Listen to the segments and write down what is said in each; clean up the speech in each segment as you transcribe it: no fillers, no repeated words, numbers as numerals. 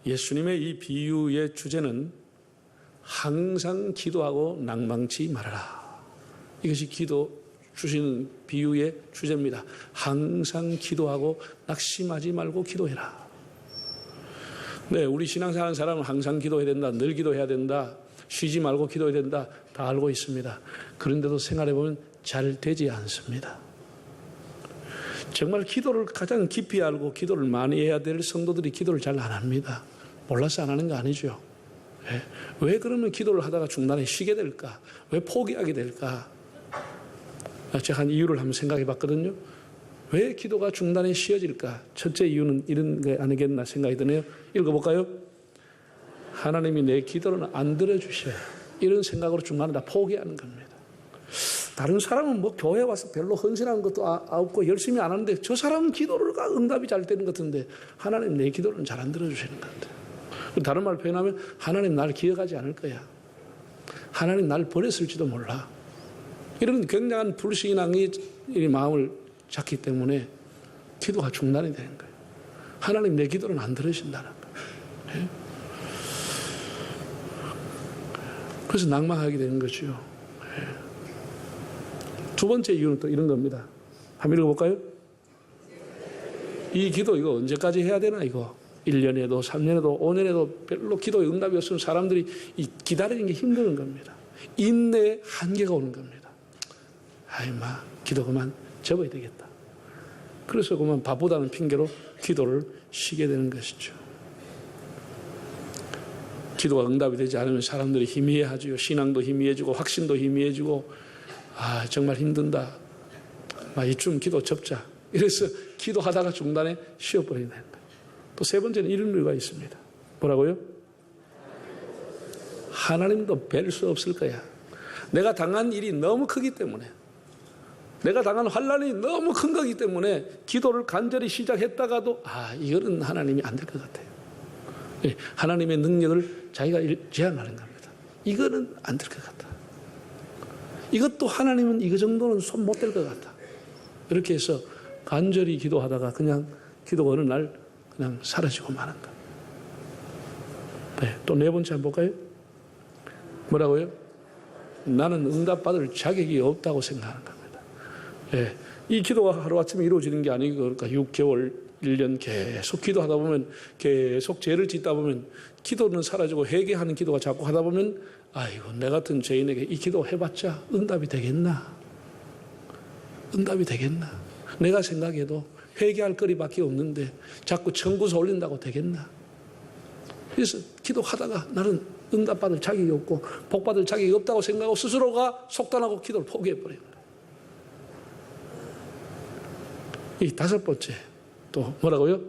예수님의 이 비유의 주제는 항상 기도하고 낭망치 말아라. 이것이 기도 주시는 비유의 주제입니다. 항상 기도하고 낙심하지 말고 기도해라. 네, 우리 신앙생활 하는 사람은 항상 기도해야 된다, 늘 기도해야 된다, 쉬지 말고 기도해야 된다, 다 알고 있습니다. 그런데도 생활해보면 잘 되지 않습니다. 정말 기도를 가장 깊이 알고 기도를 많이 해야 될 성도들이 기도를 잘 안 합니다. 몰라서 안 하는 거 아니죠. 왜 그러면 기도를 하다가 중간에 쉬게 될까? 왜 포기하게 될까? 제가 한 이유를 한번 생각해 봤거든요. 왜 기도가 중단에 쉬어질까? 첫째 이유는 이런 게 아니겠나 생각이 드네요. 읽어볼까요? 하나님이 내 기도를 안 들어주셔요. 이런 생각으로 중간에 다 포기하는 겁니다. 다른 사람은 뭐 교회 와서 별로 헌신하는 것도 없고 열심히 안 하는데 저 사람은 기도가 응답이 잘 되는 것 같은데 하나님 내 기도는 잘 안 들어주시는 것 같아요. 다른 말로 표현하면 하나님 날 기억하지 않을 거야. 하나님 날 버렸을지도 몰라. 이런 굉장한 불신앙이 마음을 잡기 때문에 기도가 중단이 되는 거예요. 하나님 내 기도는 안 들으신다는 거예요. 그래서 낭망하게 되는 거죠. 두 번째 이유는 또 이런 겁니다. 한번 읽어볼까요? 이 기도 이거 언제까지 해야 되나 이거. 1년에도 3년에도 5년에도 별로 기도의 응답이 없으면 사람들이 기다리는 게 힘든 겁니다. 인내의 한계가 오는 겁니다. 아이마 기도 그만 접어야 되겠다. 그래서 그만 바쁘다는 핑계로 기도를 쉬게 되는 것이죠. 기도가 응답이 되지 않으면 사람들이 희미해하죠. 신앙도 희미해지고 확신도 희미해지고 정말 힘든다. 이쯤 기도 접자. 이래서 기도하다가 중단에 쉬어버리는 거예요. 또 세 번째는 이런 이유가 있습니다. 뭐라고요? 하나님도 뵐 수 없을 거야. 내가 당한 일이 너무 크기 때문에, 내가 당한 환난이 너무 큰 거기 때문에 기도를 간절히 시작했다가도 이거는 하나님이 안 될 것 같아요. 하나님의 능력을 자기가 제한하는 겁니다. 이거는 안 될 것 같다. 이것도 하나님은 이거 정도는 손 못 댈 것 같다. 이렇게 해서 간절히 기도하다가 그냥 기도가 어느 날 그냥 사라지고 마는 것. 또 네 번째 한번 볼까요? 뭐라고요? 나는 응답받을 자격이 없다고 생각하는 겁니다. 이 기도가 하루아침에 이루어지는 게 아니고 그러니까 6개월, 1년 계속 기도하다 보면 계속 죄를 짓다 보면 기도는 사라지고 회개하는 기도가 자꾸 하다 보면 아이고 내 같은 죄인에게 이 기도 해봤자 응답이 되겠나? 응답이 되겠나? 내가 생각해도 회개할 거리밖에 없는데 자꾸 청구서 올린다고 되겠나? 그래서 기도하다가 나는 응답받을 자격이 없고 복받을 자격이 없다고 생각하고 스스로가 속단하고 기도를 포기해버리는 거예요. 이 다섯 번째 또 뭐라고요?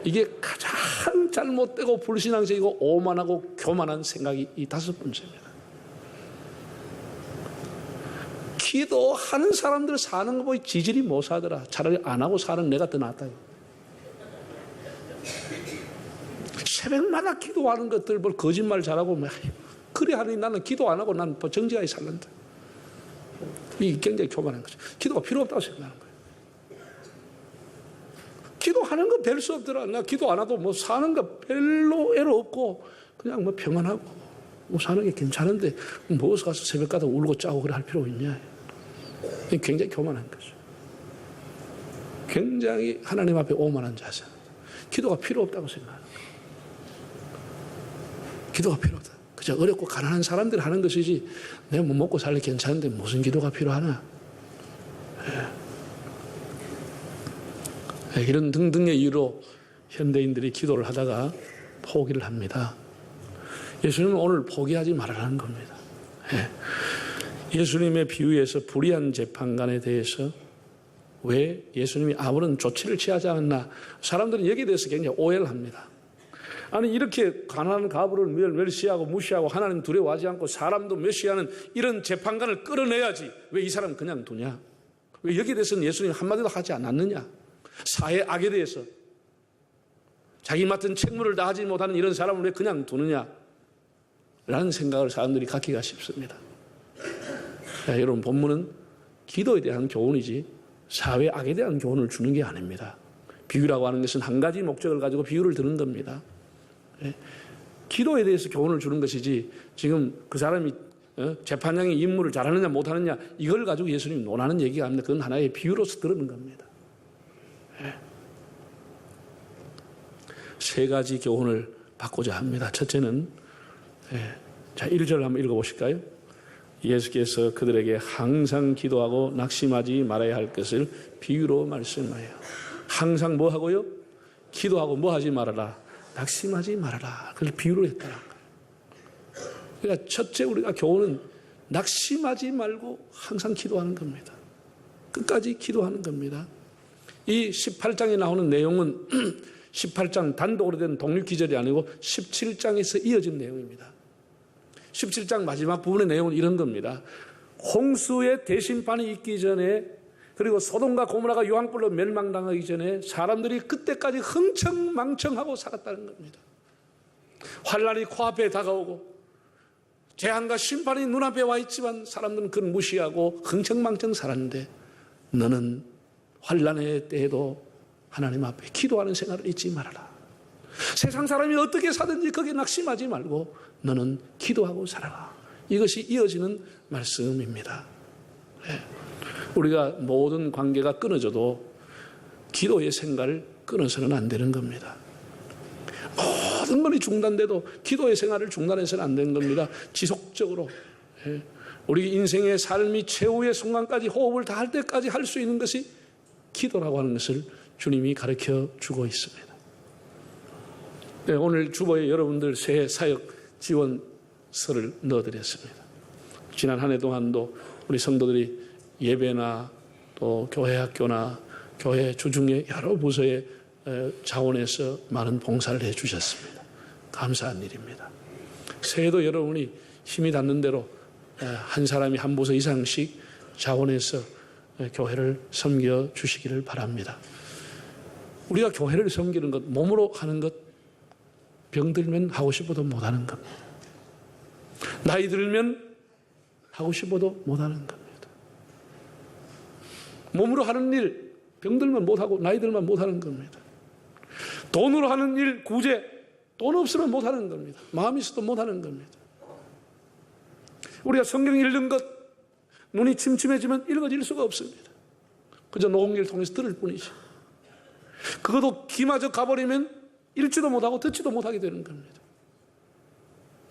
이게 가장 잘못되고 불신앙적이고 오만하고 교만한 생각이 이 다섯 번째입니다. 기도하는 사람들 사는 거 보니 지질이 못 사더라. 차라리 안 하고 사는 내가 더 낫다. 새벽마다 기도하는 것들 뭘 거짓말 잘하고 그래 하니 나는 기도 안 하고 난 정직하게 살란다. 이게 굉장히 교만한 거죠. 기도가 필요 없다고 생각하는 거예요. 기도하는 거 별 수 없더라. 나 기도 안 해도 뭐 사는 거 별로 애로 없고 그냥 뭐 평안하고 뭐 사는 게 괜찮은데 무엇을 가서 새벽가다 울고 짜고 그래 할 필요가 있냐. 굉장히 교만한 거죠. 굉장히 하나님 앞에 오만한 자세. 기도가 필요 없다고 생각하는 거예요. 기도가 필요 없다. 그저 어렵고 가난한 사람들이 하는 것이지 내가 뭐 먹고 살래 괜찮은데 무슨 기도가 필요하나. 이런 등등의 이유로 현대인들이 기도를 하다가 포기를 합니다. 예수님은 오늘 포기하지 말라는 겁니다. 예수님의 비유에서 불의한 재판관에 대해서 왜 예수님이 아무런 조치를 취하지 않았나 사람들은 여기에 대해서 굉장히 오해를 합니다. 아니 이렇게 가난한 가부를 멸시하고 무시하고 하나님 두려워하지 않고 사람도 멸시하는 이런 재판관을 끌어내야지 왜 이 사람 그냥 두냐? 왜 여기에 대해서는 예수님이 한마디도 하지 않았느냐? 사회 악에 대해서 자기 맡은 책무를 다하지 못하는 이런 사람을 왜 그냥 두느냐? 라는 생각을 사람들이 갖기가 쉽습니다. 여러분 본문은 기도에 대한 교훈이지 사회 악에 대한 교훈을 주는 게 아닙니다. 비유라고 하는 것은 한 가지 목적을 가지고 비유를 드는 겁니다. 기도에 대해서 교훈을 주는 것이지 지금 그 사람이 재판장의 임무를 잘하느냐 못하느냐 이걸 가지고 예수님이 논하는 얘기가 아닙니다. 그건 하나의 비유로서 들은 겁니다. 세 가지 교훈을 받고자 합니다. 첫째는 자 1절 한번 읽어보실까요? 예수께서 그들에게 항상 기도하고 낙심하지 말아야 할 것을 비유로 말씀하여 항상 뭐 하고요? 기도하고 뭐 하지 말아라? 낙심하지 말아라. 그걸 비유로 했다는 거예요. 그러니까 첫째 우리가 교훈은 낙심하지 말고 항상 기도하는 겁니다. 끝까지 기도하는 겁니다. 이 18장에 나오는 내용은 18장 단독으로 된 독립기절이 아니고 17장에서 이어진 내용입니다. 17장 마지막 부분의 내용은 이런 겁니다. 홍수의 대심판이 있기 전에 그리고 소돔과 고모라가 유황불로 멸망당하기 전에 사람들이 그때까지 흥청망청하고 살았다는 겁니다. 환란이 코앞에 다가오고 재앙과 심판이 눈앞에 와 있지만 사람들은 그걸 무시하고 흥청망청 살았는데 너는 환란의 때에도 하나님 앞에 기도하는 생활을 잊지 말아라. 세상 사람이 어떻게 사든지 거기에 낙심하지 말고 너는 기도하고 살아라. 이것이 이어지는 말씀입니다. 우리가 모든 관계가 끊어져도 기도의 생활을 끊어서는 안 되는 겁니다. 모든 것이 중단돼도 기도의 생활을 중단해서는 안 되는 겁니다. 지속적으로 우리 인생의 삶이 최후의 순간까지 호흡을 다할 때까지 할 수 있는 것이 기도라고 하는 것을 주님이 가르쳐 주고 있습니다. 오늘 주보에 여러분들 새해 사역 지원서를 넣어드렸습니다. 지난 한 해 동안도 우리 성도들이 예배나 또 교회 학교나 교회 주중에 여러 부서에 자원해서 많은 봉사를 해 주셨습니다. 감사한 일입니다. 새해도 여러분이 힘이 닿는 대로 한 사람이 한 부서 이상씩 자원해서 교회를 섬겨 주시기를 바랍니다. 우리가 교회를 섬기는 것, 몸으로 하는 것, 병들면 하고 싶어도 못하는 겁니다. 나이 들면 하고 싶어도 못하는 겁니다. 몸으로 하는 일, 병들면 못하고 나이 들면 못하는 겁니다. 돈으로 하는 일, 구제, 돈 없으면 못하는 겁니다. 마음이 있어도 못하는 겁니다. 우리가 성경 읽는 것, 눈이 침침해지면 읽어질 수가 없습니다. 그저 녹음기를 통해서 들을 뿐이지. 그것도 기마저 가버리면 읽지도 못하고 듣지도 못하게 되는 겁니다.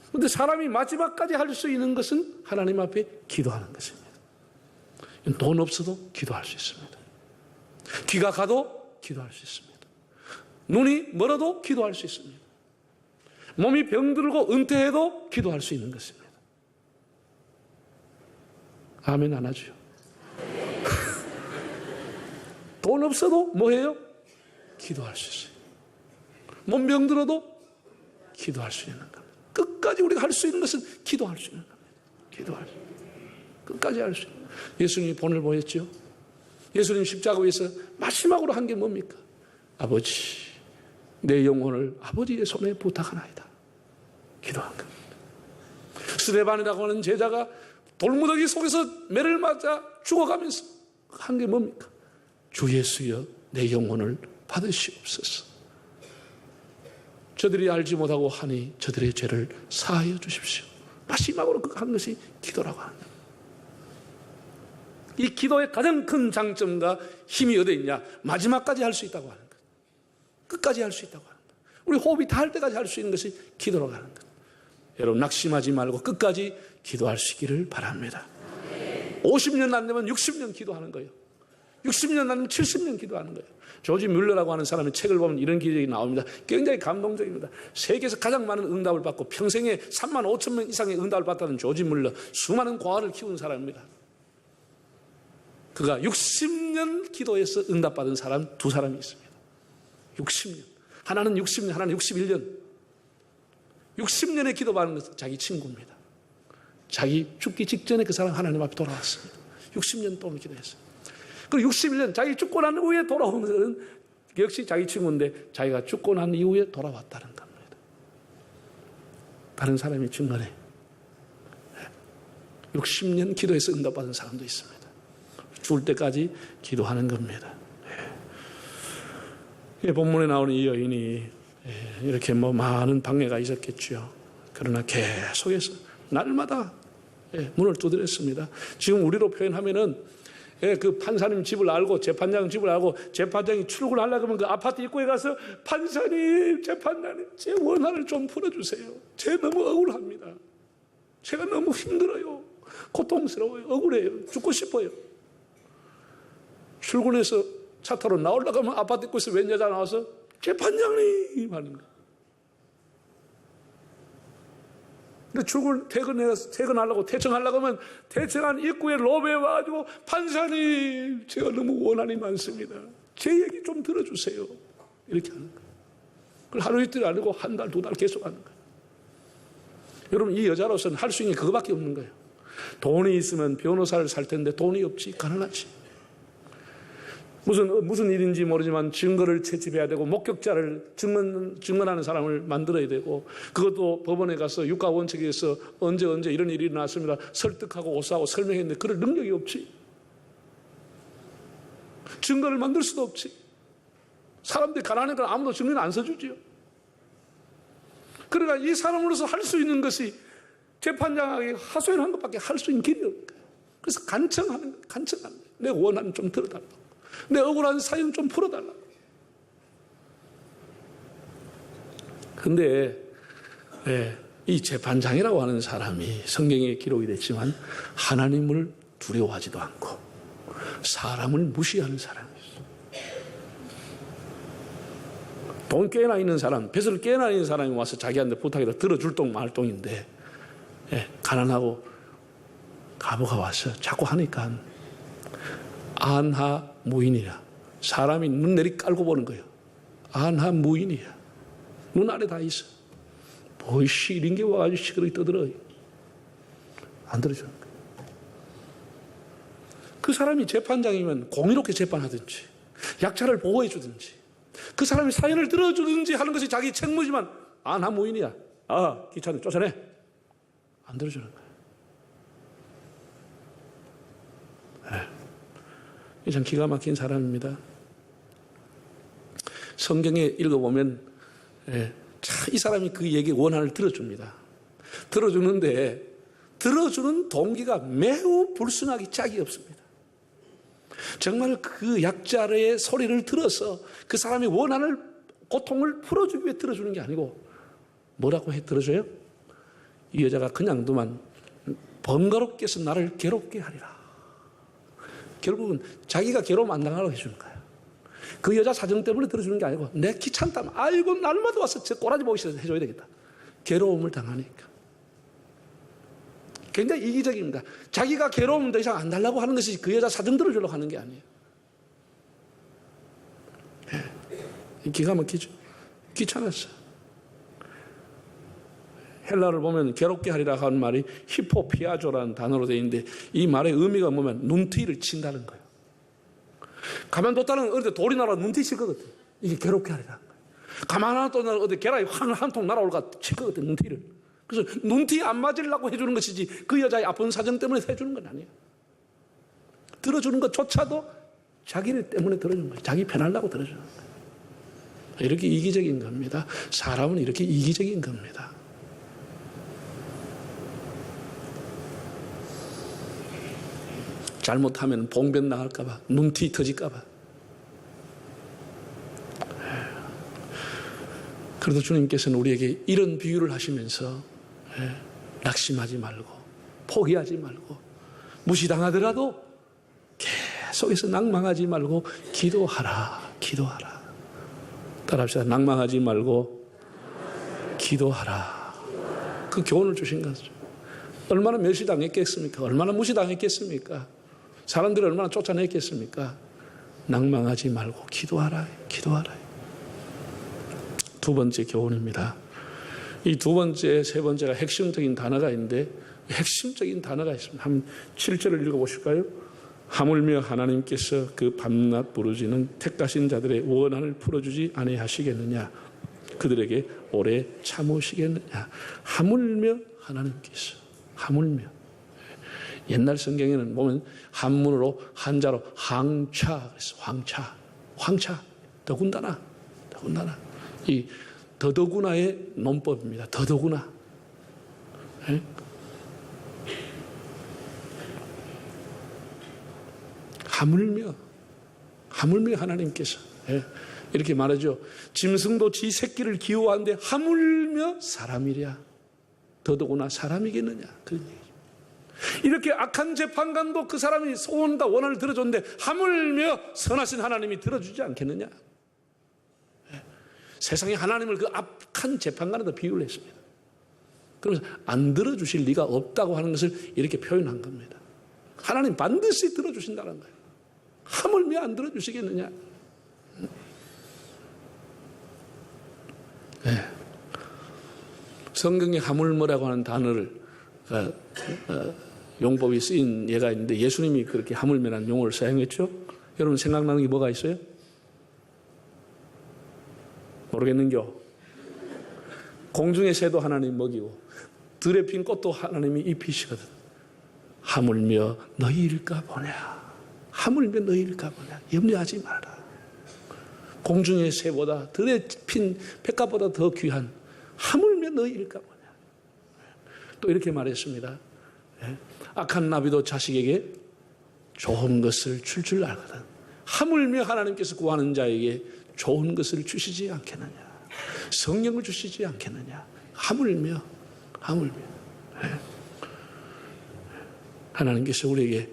그런데 사람이 마지막까지 할 수 있는 것은 하나님 앞에 기도하는 것입니다. 돈 없어도 기도할 수 있습니다. 귀가 가도 기도할 수 있습니다. 눈이 멀어도 기도할 수 있습니다. 몸이 병들고 은퇴해도 기도할 수 있는 것입니다. 아멘 안 하죠? 돈 없어도 뭐해요? 기도할 수 있어요. 몸 병들어도 기도할 수 있는 겁니다. 끝까지 우리가 할 수 있는 것은 기도할 수 있는 겁니다. 기도할 수 있는 겁니다. 끝까지 할 수 있는 겁니다. 예수님이 본을 보였죠. 예수님 십자가 위에서 마지막으로 한 게 뭡니까? 아버지, 내 영혼을 아버지의 손에 부탁하나이다. 기도한 겁니다. 스데반이라고 하는 제자가 돌무더기 속에서 매를 맞아 죽어가면서 한 게 뭡니까? 주 예수여, 내 영혼을 받으시옵소서. 저들이 알지 못하고 하니 저들의 죄를 사하여 주십시오. 마지막으로 한 것이 기도라고 하는 겁니다. 이 기도의 가장 큰 장점과 힘이 어디 있냐? 마지막까지 할 수 있다고 하는 것. 끝까지 할 수 있다고 하는 것. 우리 호흡이 닿을 때까지 할 수 있는 것이 기도라고 하는 것. 여러분 낙심하지 말고 끝까지 기도하시기를 바랍니다. 50년 안 되면 60년 기도하는 거예요. 60년 안 되면 70년 기도하는 거예요. 조지 뮬러라고 하는 사람의 책을 보면 이런 기적이 나옵니다. 굉장히 감동적입니다. 세계에서 가장 많은 응답을 받고 평생에 3만 5천 명 이상의 응답을 받았다는 조지 뮬러, 수많은 과학을 키운 사람입니다. 그가 60년 기도해서 응답받은 사람 두 사람이 있습니다. 60년. 하나는 60년, 하나는 61년. 60년의 기도받은 것은 자기 친구입니다. 자기 죽기 직전에 그 사람 하나님 앞에 돌아왔습니다. 60년 동안 기도했어요. 그리고 61년 자기 죽고 난 후에 돌아온 것은 역시 자기 친구인데 자기가 죽고 난 이후에 돌아왔다는 겁니다. 다른 사람이 중간에 60년 기도해서 응답받은 사람도 있습니다. 죽을 때까지 기도하는 겁니다. 본문에 나오는 이 여인이 이렇게 많은 방해가 있었겠죠. 그러나 계속해서 날마다 문을 두드렸습니다. 지금 우리로 표현하면은 그 판사님 집을 알고 재판장 집을 알고 재판장이 출근하려고 하면 그 아파트 입구에 가서 판사님, 재판장님, 제 원한을 좀 풀어주세요. 제 너무 억울합니다. 제가 너무 힘들어요. 고통스러워요. 억울해요. 죽고 싶어요. 출근해서 차 타러 나오려고 하면 아파트 입구에서 웬 여자 나와서 재판장님 하는 거예요. 근데 퇴근하려고 퇴청하려고 하면 퇴청한 입구에 로비에 와가지고 판사님, 제가 너무 원한이 많습니다. 제 얘기 좀 들어주세요. 이렇게 하는 거예요. 그걸 하루 이틀 아니고 한 달, 두 달 계속 하는 거예요. 여러분, 이 여자로서는 할 수 있는 게 그거밖에 없는 거예요. 돈이 있으면 변호사를 살 텐데 돈이 없지, 가난하지. 무슨 일인지 모르지만 증거를 채집해야 되고 목격자를 증언하는 사람을 만들어야 되고 그것도 법원에 가서 유가 원칙에서 언제 이런 일이 일어났습니다. 설득하고 오사하고 설명했는데 그럴 능력이 없지. 증거를 만들 수도 없지. 사람들이 가난하니까 아무도 증거는 안 써주지요. 그러니까 이 사람으로서 할 수 있는 것이 재판장에게 하소연한 것밖에 할 수 있는 길이 없는 거예요. 그래서 간청하는 거예요. 내 원한 좀 들어달라고. 내 억울한 사연 좀 풀어달라고. 그런데 이 재판장이라고 하는 사람이 성경에 기록이 됐지만 하나님을 두려워하지도 않고 사람을 무시하는 사람이었어요. 돈 깨나 있는 사람, 뱃을 깨나 있는 사람이 와서 자기한테 부탁해서 들어줄 동 말 동인데 가난하고 가보가 와서 자꾸 하니까 안하 무인이야. 사람이 눈 내리 깔고 보는 거예요. 안하 무인이야. 눈 아래 다 있어. 뭐 이런 게 와가지고 시끄럽게 떠들어. 안 들어주는 거예요. 그 사람이 재판장이면 공의롭게 재판하든지 약자를 보호해 주든지 그 사람이 사연을 들어주든지 하는 것이 자기 책무지만 안하 무인이야. 귀찮네, 쫓아내. 안 들어주는 거예요. 참 기가 막힌 사람입니다. 성경에 읽어보면 이 사람이 그 얘기 원한을 들어줍니다. 들어주는데 들어주는 동기가 매우 불순하기 짝이 없습니다. 정말 그 약자의 소리를 들어서 그 사람의 원한을, 고통을 풀어주기 위해 들어주는 게 아니고 뭐라고 들어줘요? 이 여자가 그냥 두면 번거롭게 해서 나를 괴롭게 하리라. 결국은 자기가 괴로움 안 당하라고 해주는 거예요. 그 여자 사정 때문에 들어주는 게 아니고 내 귀찮다면 아이고 날마다 와서 저 꼬라지 보기 싫어서 해줘야 되겠다. 괴로움을 당하니까. 굉장히 이기적입니다. 자기가 괴로움 더 이상 안 달라고 하는 것이 그 여자 사정 들어주려고 하는 게 아니에요. 기가 막히죠. 귀찮았어. 헬라를 보면 괴롭게 하리라 하는 말이 히포피아조라는 단어로 되어 있는데 이 말의 의미가 뭐냐면 눈티를 친다는 거예요. 가만뒀다는 어디 돌이 날아 눈티 칠 거거든. 이게 괴롭게 하리라. 가만 안 뒀다는 어디 계란이 한 통 날아올까 칠 거거든, 눈티를. 그래서 눈티 안 맞으려고 해주는 것이지 그 여자의 아픈 사정 때문에 해주는 건 아니에요. 들어주는 것조차도 자기를 때문에 들어주는 거예요. 자기 편하려고 들어주는 거예요. 이렇게 이기적인 겁니다. 사람은 이렇게 이기적인 겁니다. 잘못하면 봉변 나갈까봐, 눈티 터질까봐. 그래도 주님께서는 우리에게 이런 비유를 하시면서 낙심하지 말고, 포기하지 말고, 무시당하더라도 계속해서 낭망하지 말고 기도하라, 기도하라. 따라합시다. 낭망하지 말고 기도하라. 그 교훈을 주신 거죠. 얼마나 멸시당했겠습니까? 얼마나 무시당했겠습니까? 사람들이 얼마나 쫓아냈겠습니까? 낭망하지 말고 기도하라, 기도하라. 두 번째 교훈입니다. 이 두 번째, 세 번째가 핵심적인 단어가 있는데 핵심적인 단어가 있습니다. 한번 7절을 읽어보실까요? 하물며 하나님께서 그 밤낮 부르짖는 택하신 자들의 원한을 풀어주지 아니하시겠느냐? 그들에게 오래 참으시겠느냐? 하물며 하나님께서, 하물며. 옛날 성경에는 보면 한문으로 한자로 항차 그랬어. 황차 더군다나 더군다나. 이 더더구나의 논법입니다. 더더구나. 예? 하물며 하나님께서 이렇게 말하죠. 짐승도 지 새끼를 기호하는데 하물며 사람이랴. 더더구나 사람이겠느냐. 그런 얘기죠. 이렇게 악한 재판관도 그 사람이 소원과 원한을 들어줬는데 하물며 선하신 하나님이 들어주지 않겠느냐. 세상에 하나님을 그 악한 재판관에다 비유를 했습니다. 그러면서 안 들어주실 리가 없다고 하는 것을 이렇게 표현한 겁니다. 하나님 반드시 들어주신다는 거예요. 하물며 안 들어주시겠느냐. 네. 성경에 하물며라고 하는 단어를 용법이 쓰인 예가 있는데 예수님이 그렇게 하물며라는 용어를 사용했죠. 여러분 생각나는 게 뭐가 있어요? 모르겠는겨. 공중의 새도 하나님 먹이고 들에 핀 꽃도 하나님이 입히시거든. 하물며 너희일까 보냐. 하물며 너희일까 보냐. 염려하지 말아라. 공중의 새보다 들에 핀 백합보다 더 귀한 하물며 너희일까 보냐. 또 이렇게 말했습니다. 악한 나비도 자식에게 좋은 것을 줄 줄 알거든. 하물며 하나님께서 구하는 자에게 좋은 것을 주시지 않겠느냐. 성령을 주시지 않겠느냐. 하물며. 하나님께서 우리에게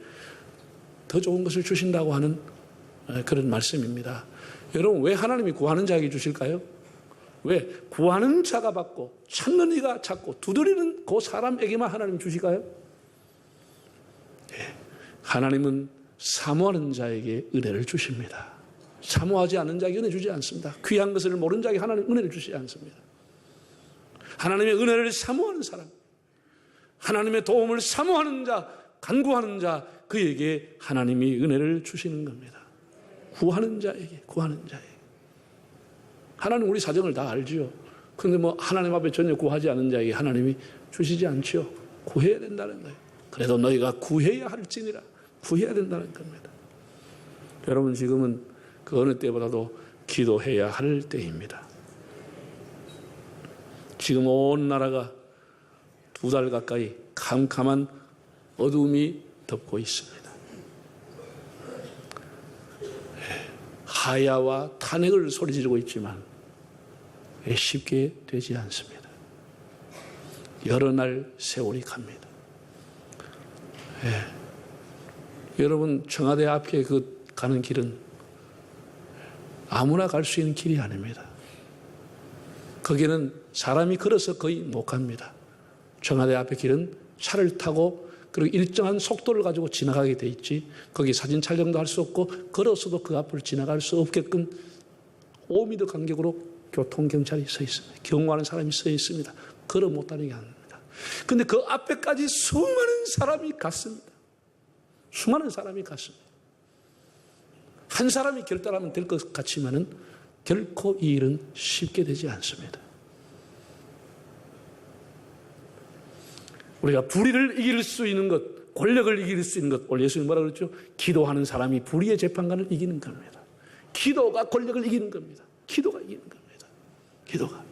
더 좋은 것을 주신다고 하는 그런 말씀입니다. 여러분 왜 하나님이 구하는 자에게 주실까요? 왜? 구하는 자가 받고 찾는 이가 찾고 두드리는 그 사람에게만 하나님 주실까요? 하나님은 사모하는 자에게 은혜를 주십니다. 사모하지 않는 자에게 은혜 주지 않습니다. 귀한 것을 모르는 자에게 하나님 은혜를 주시지 않습니다. 하나님의 은혜를 사모하는 사람, 하나님의 도움을 사모하는 자, 간구하는 자, 그에게 하나님이 은혜를 주시는 겁니다. 구하는 자에게. 하나님 우리 사정을 다 알지요. 그런데 하나님 앞에 전혀 구하지 않은 자에게 하나님이 주시지 않지요. 구해야 된다는 거예요. 그래도 너희가 구해야 할지니라. 구해야 된다는 겁니다. 여러분 지금은 그 어느 때보다도 기도해야 할 때입니다. 지금 온 나라가 2달 가까이 캄캄한 어두움이 덮고 있습니다. 하야와 탄핵을 소리지르고 있지만 쉽게 되지 않습니다. 여러 날 세월이 갑니다. 여러분 청와대 앞에 가는 길은 아무나 갈 수 있는 길이 아닙니다. 거기는 사람이 걸어서 거의 못 갑니다. 청와대 앞에 길은 차를 타고 그리고 일정한 속도를 가지고 지나가게 돼 있지 거기 사진 촬영도 할 수 없고 걸어서도 그 앞을 지나갈 수 없게끔 5m 간격으로 교통경찰이 서 있습니다. 경고하는 사람이 서 있습니다. 걸어 못 다니게 합니다. 그런데 그 앞에까지 수많은 사람이 갔습니다. 수많은 사람이 갔습니다. 한 사람이 결단하면 될 것 같지만은 결코 이 일은 쉽게 되지 않습니다. 우리가 불의를 이길 수 있는 것, 권력을 이길 수 있는 것, 오늘 예수님 뭐라 그랬죠? 기도하는 사람이 불의의 재판관을 이기는 겁니다. 기도가 권력을 이기는 겁니다. 기도가 이기는 겁니다. 기도가.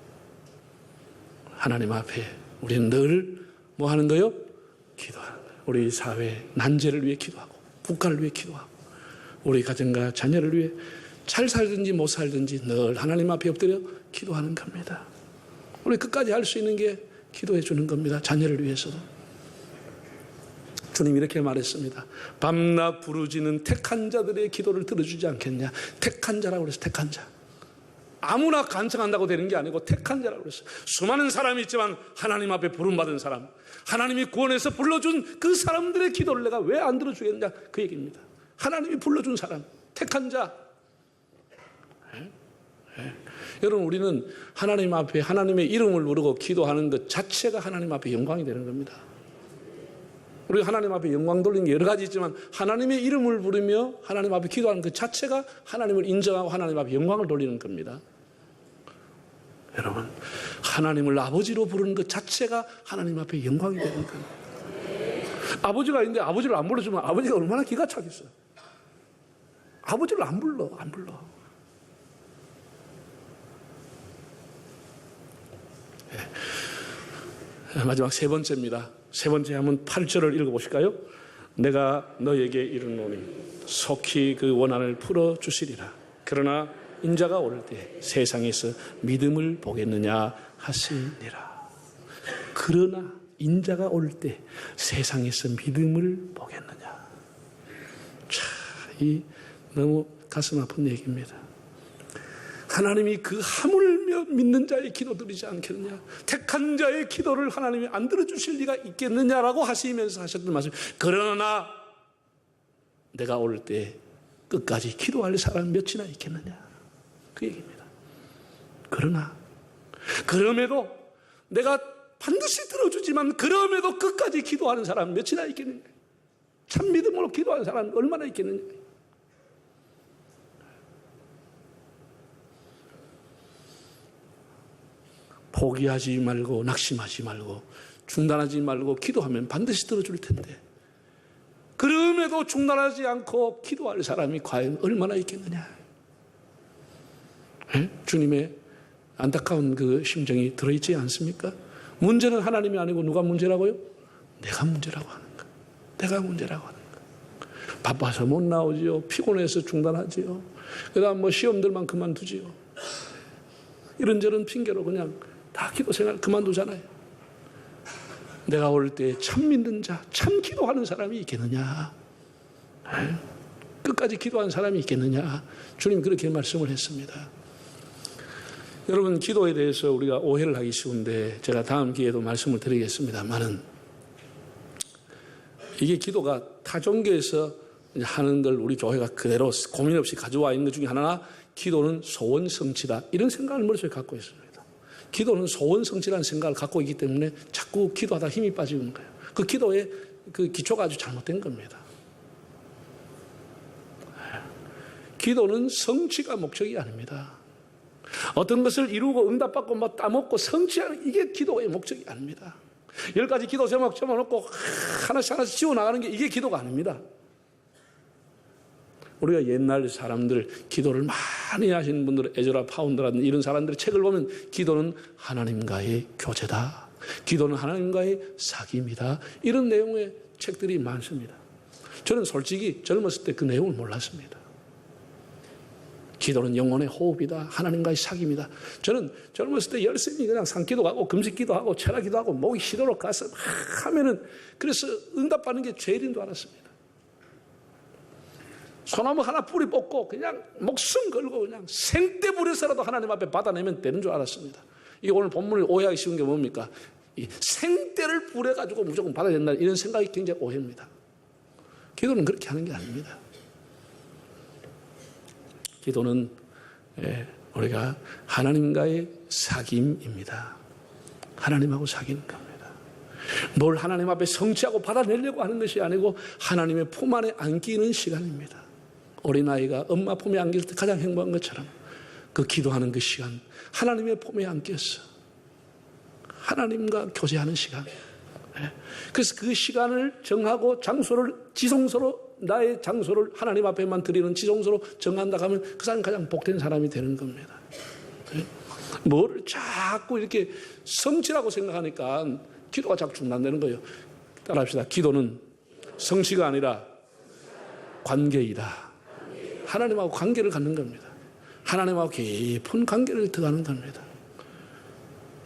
하나님 앞에 우리는 늘 뭐 하는 거요? 기도하는 거예요. 우리 사회 난제를 위해 기도하고 국가를 위해 기도하고 우리 가정과 자녀를 위해 잘 살든지 못 살든지 늘 하나님 앞에 엎드려 기도하는 겁니다. 우리 끝까지 할 수 있는 게 기도해 주는 겁니다. 자녀를 위해서도. 주님 이렇게 말했습니다. 밤낮 부르짖는 택한 자들의 기도를 들어주지 않겠냐. 택한 자라고 그랬어요. 택한 자. 아무나 간청한다고 되는 게 아니고 택한 자라고 그랬어요. 수많은 사람이 있지만 하나님 앞에 부름받은 사람, 하나님이 구원해서 불러준 그 사람들의 기도를 내가 왜 안 들어주겠냐, 그 얘기입니다. 하나님이 불러준 사람, 택한 자. 여러분 우리는 하나님 앞에 하나님의 이름을 부르고 기도하는 것 자체가 하나님 앞에 영광이 되는 겁니다. 우리가 하나님 앞에 영광 돌리는 게 여러 가지 있지만 하나님의 이름을 부르며 하나님 앞에 기도하는 것 자체가 하나님을 인정하고 하나님 앞에 영광을 돌리는 겁니다. 여러분 하나님을 아버지로 부르는 것 자체가 하나님 앞에 영광이 되는 겁니다. 아버지가 있는데 아버지를 안 불러주면 아버지가 얼마나 기가 차겠어요. 아버지를 안 불러. 마지막 세 번째입니다. 세 번째 한번 8절을 읽어보실까요? 내가 너에게 이르노니 속히 그 원한을 풀어주시리라. 그러나 인자가 올 때 세상에서 믿음을 보겠느냐 하시니라. 그러나 인자가 올 때 세상에서 믿음을 보겠느냐. 이 너무 가슴 아픈 얘기입니다. 하나님이 그 하물며 믿는 자의 기도 들으지 않겠느냐, 택한 자의 기도를 하나님이 안 들어주실 리가 있겠느냐라고 하시면서 하셨던 말씀. 그러나 내가 올 때 끝까지 기도할 사람 몇이나 있겠느냐, 그 얘기입니다. 그러나 그럼에도 내가 반드시 들어주지만 그럼에도 끝까지 기도하는 사람 몇이나 있겠느냐, 참 믿음으로 기도하는 사람 얼마나 있겠느냐. 포기하지 말고 낙심하지 말고 중단하지 말고 기도하면 반드시 들어줄 텐데, 그럼에도 중단하지 않고 기도할 사람이 과연 얼마나 있겠느냐. 주님의 안타까운 그 심정이 들어있지 않습니까? 문제는 하나님이 아니고 누가 문제라고요? 내가 문제라고 하는 거. 내가 문제라고 하는 거. 바빠서 못 나오지요. 피곤해서 중단하지요. 그다음 뭐 시험들만 그만두지요. 이런저런 핑계로 그냥 다 기도 생활 그만두잖아요. 내가 올 때 참 믿는 자, 참 기도하는 사람이 있겠느냐? 끝까지 기도하는 사람이 있겠느냐? 주님 그렇게 말씀을 했습니다. 여러분, 기도에 대해서 우리가 오해를 하기 쉬운데 제가 다음 기회에도 말씀을 드리겠습니다만은, 이게 기도가 타종교에서 하는 걸 우리 교회가 그대로 고민 없이 가져와 있는 것 중에 하나가 기도는 소원 성취다, 이런 생각을 머릿속에 갖고 있습니다. 기도는 소원 성취라는 생각을 갖고 있기 때문에 자꾸 기도하다 힘이 빠지는 거예요. 그 기도의 그 기초가 아주 잘못된 겁니다. 기도는 성취가 목적이 아닙니다. 어떤 것을 이루고 응답받고 막 따먹고 성취하는, 이게 기도의 목적이 아닙니다. 10가지 기도 제목 적어놓고 하나씩 하나씩 지워나가는 게 이게 기도가 아닙니다. 우리가 옛날 사람들, 기도를 많이 하시는 분들, 에즈라 파운드라든지 이런 사람들의 책을 보면 기도는 하나님과의 교제다, 기도는 하나님과의 사귐이다, 이런 내용의 책들이 많습니다. 저는 솔직히 젊었을 때 그 내용을 몰랐습니다. 기도는 영혼의 호흡이다, 하나님과의 사귐이다. 저는 젊었을 때 열심히 그냥 산기도 하고 금식기도 하고 철학기도 하고 목이 시도록 가서 막 하면은, 그래서 응답받는 게 제일인 줄 알았습니다. 소나무 하나 뿌리 뽑고 그냥 목숨 걸고 그냥 생떼불에서라도 하나님 앞에 받아내면 되는 줄 알았습니다. 이 오늘 본문을 오해하기 쉬운 게 뭡니까? 이 생떼를 뿌려가지고 무조건 받아야 된다, 이런 생각이 굉장히 오해입니다. 기도는 그렇게 하는 게 아닙니다. 기도는 우리가 하나님과의 사귐입니다. 하나님하고 사귀는 겁니다. 뭘 하나님 앞에 성취하고 받아내려고 하는 것이 아니고 하나님의 품 안에 안기는 시간입니다. 어린아이가 엄마 품에 안길 때 가장 행복한 것처럼 그 기도하는 그 시간, 하나님의 품에 안겼어. 하나님과 교제하는 시간. 그래서 그 시간을 정하고 장소를, 지성소로, 나의 장소를 하나님 앞에만 드리는 지성소로 정한다 하면 그 사람이 가장 복된 사람이 되는 겁니다. 뭐를 자꾸 이렇게 성취라고 생각하니까 기도가 자꾸 중단되는 거예요. 따라합시다. 기도는 성취가 아니라 관계이다. 하나님하고 관계를 갖는 겁니다. 하나님하고 깊은 관계를 들어가는 겁니다.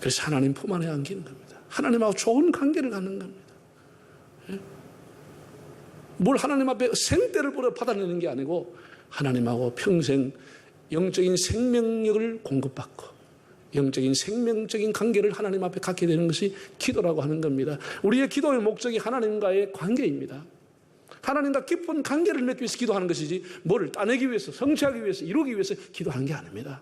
그래서 하나님 품 안에 안기는 겁니다. 하나님하고 좋은 관계를 갖는 겁니다. 뭘 하나님 앞에 생떼를 뿌려 받아내는 게 아니고 하나님하고 평생 영적인 생명력을 공급받고 영적인 생명적인 관계를 하나님 앞에 갖게 되는 것이 기도라고 하는 겁니다. 우리의 기도의 목적이 하나님과의 관계입니다. 하나님과 깊은 관계를 맺기 위해서 기도하는 것이지 뭐를 따내기 위해서, 성취하기 위해서, 이루기 위해서 기도하는 게 아닙니다.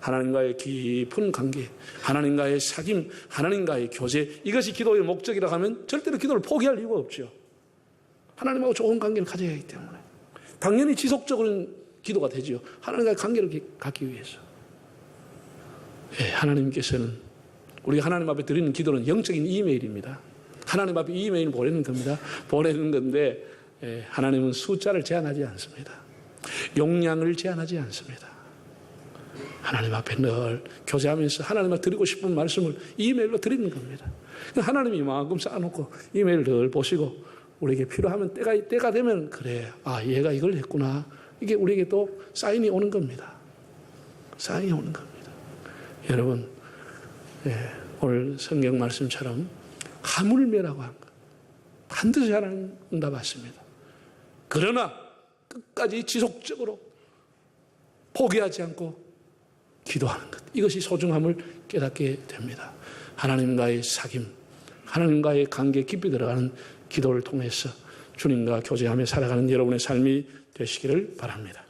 하나님과의 깊은 관계, 하나님과의 사귐, 하나님과의 교제, 이것이 기도의 목적이라고 하면 절대로 기도를 포기할 이유가 없죠. 하나님하고 좋은 관계를 가져야 하기 때문에 당연히 지속적으로 기도가 되죠. 하나님과의 관계를 갖기 위해서. 하나님께서는 우리가 하나님 앞에 드리는 기도는 영적인 이메일입니다. 하나님 앞에 이메일을 보내는 겁니다. 보내는 건데 하나님은 숫자를 제한하지 않습니다. 용량을 제한하지 않습니다. 하나님 앞에 늘 교제하면서 하나님 앞에 드리고 싶은 말씀을 이메일로 드리는 겁니다. 하나님이 이만큼 쌓아놓고 이메일 늘 보시고 우리에게 필요하면 때가 되면 그래, 얘가 이걸 했구나. 이게 우리에게 또 사인이 오는 겁니다. 사인이 오는 겁니다. 여러분, 오늘 성경 말씀처럼 하물며라고 한 것 반드시 하나님 응답하십니다. 그러나 끝까지 지속적으로 포기하지 않고 기도하는 것, 이것이 소중함을 깨닫게 됩니다. 하나님과의 사귐, 하나님과의 관계에 깊이 들어가는 기도를 통해서 주님과 교제하며 살아가는 여러분의 삶이 되시기를 바랍니다.